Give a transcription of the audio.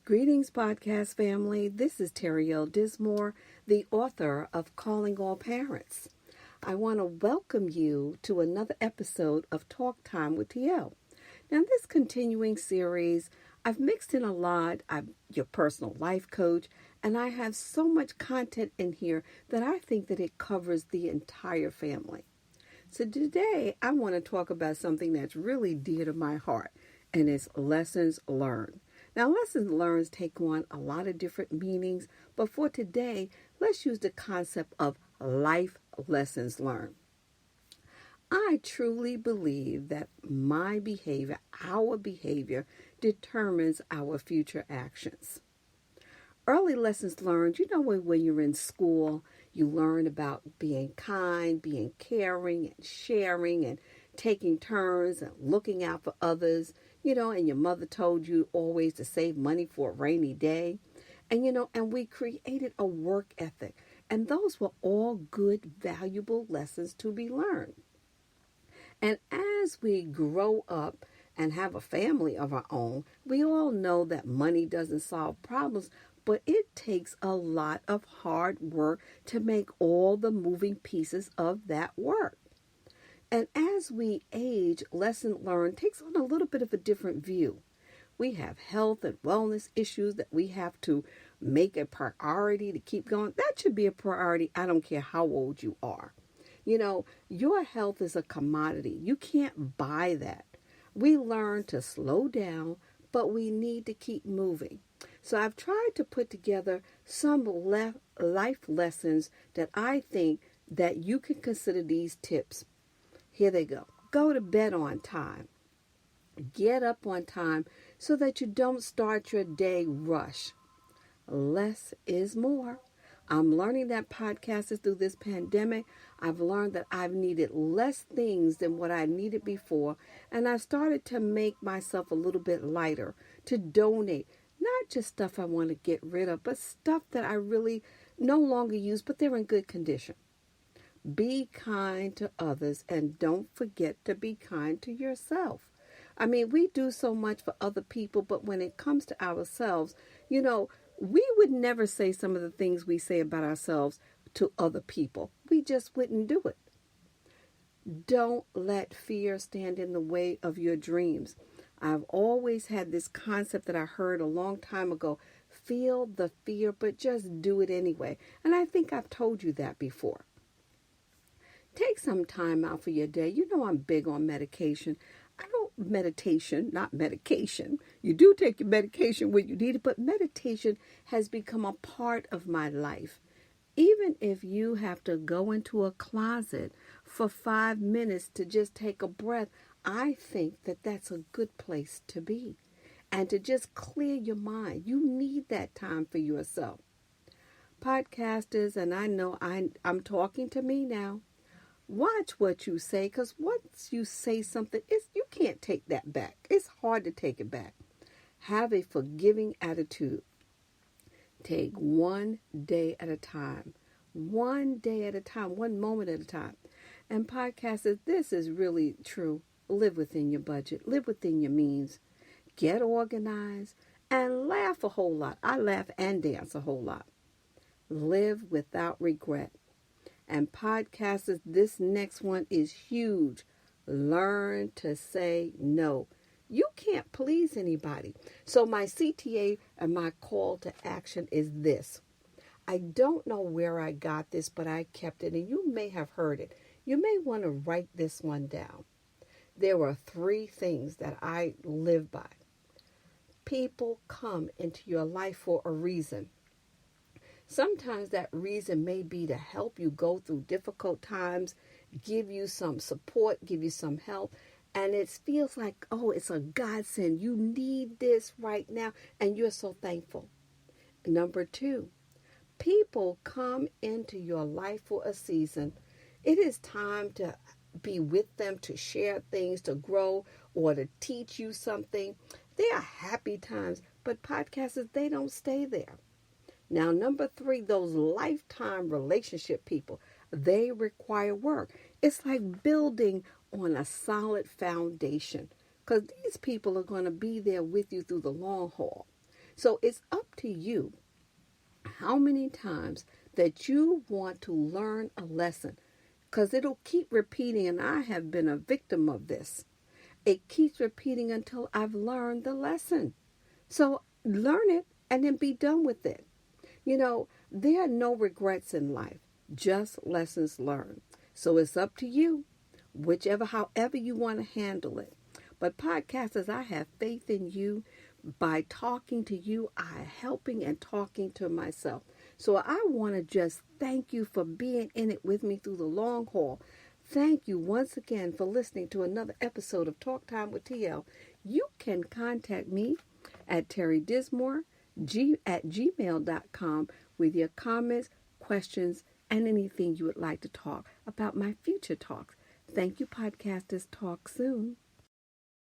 Greetings, podcast family. This is Terriel Dismore, the author of Calling All Parents. I want to welcome you to another episode of Talk Time with TL. Now, in this continuing series, I've mixed in a lot. I'm your personal life coach, and I have so much content in here that I think that it covers the entire family. So today, I want to talk about something that's really dear to my heart, and it's lessons learned. Now, lessons learned take on a lot of different meanings, but for today, let's use the concept of life lessons learned. I truly believe that my behavior, our behavior, determines our future actions. Early lessons learned, when you're in school, you learn about being kind, being caring, and sharing, and taking turns, and looking out for others, and your mother told you always to save money for a rainy day. And we created a work ethic. And those were all good, valuable lessons to be learned. And as we grow up and have a family of our own, we all know that money doesn't solve problems, but it takes a lot of hard work to make all the moving pieces of that work. And as we age, lesson learned takes on a little bit of a different view. We have health and wellness issues that we have to make a priority to keep going. That should be a priority. I don't care how old you are. Your health is a commodity. You can't buy that. We learn to slow down, but we need to keep moving. So I've tried to put together some life lessons that I think that you can consider these tips. Here they go. Go to bed on time. Get up on time so that you don't start your day rush. Less is more. I'm learning that podcasters through this pandemic, I've learned that I've needed less things than what I needed before, and I've started to make myself a little bit lighter, to donate, not just stuff I want to get rid of, but stuff that I really no longer use, but they're in good condition. Be kind to others, and don't forget to be kind to yourself. We do so much for other people, but when it comes to ourselves, we would never say some of the things we say about ourselves to other people. We just wouldn't do it. Don't let fear stand in the way of your dreams. I've always had this concept that I heard a long time ago. Feel the fear, but just do it anyway. And I think I've told you that before. Take some time out for your day. I'm big on medication. Meditation, not medication. You do take your medication when you need it, but meditation has become a part of my life. Even if you have to go into a closet for 5 minutes to just take a breath, I think that that's a good place to be. And to just clear your mind. You need that time for yourself. Podcasters, and I know I'm talking to me now. Watch what you say, because once you say something, you can't take that back. It's hard to take it back. Have a forgiving attitude. Take one day at a time. One day at a time. One moment at a time. And podcasters, this is really true. Live within your budget. Live within your means. Get organized and laugh a whole lot. I laugh and dance a whole lot. Live without regret. And podcasters, this next one is huge. Learn to say no. You can't please anybody. So my CTA and my call to action is this. I don't know where I got this, but I kept it, and you may have heard it. You may want to write this one down. There are 3 things that I live by. People come into your life for a reason. Sometimes that reason may be to help you go through difficult times, give you some support, give you some help. And it feels like, it's a godsend. You need this right now, and you're so thankful. Number 2, people come into your life for a season. It is time to be with them, to share things, to grow, or to teach you something. They are happy times, but podcasters, they don't stay there. Now, number 3, those lifetime relationship people, they require work. It's like building on a solid foundation, because these people are going to be there with you through the long haul. So it's up to you how many times that you want to learn a lesson, because it'll keep repeating, and I have been a victim of this. It keeps repeating until I've learned the lesson. So learn it and then be done with it. There are no regrets in life, just lessons learned. So it's up to you, however you want to handle it. But podcasters, I have faith in you. By talking to you, I'm helping and talking to myself. So I want to just thank you for being in it with me through the long haul. Thank you once again for listening to another episode of Talk Time with TL. You can contact me at terrydismore@gmail.com with your comments, questions, and anything you would like to talk about my future talks. Thank you, podcasters. Talk soon.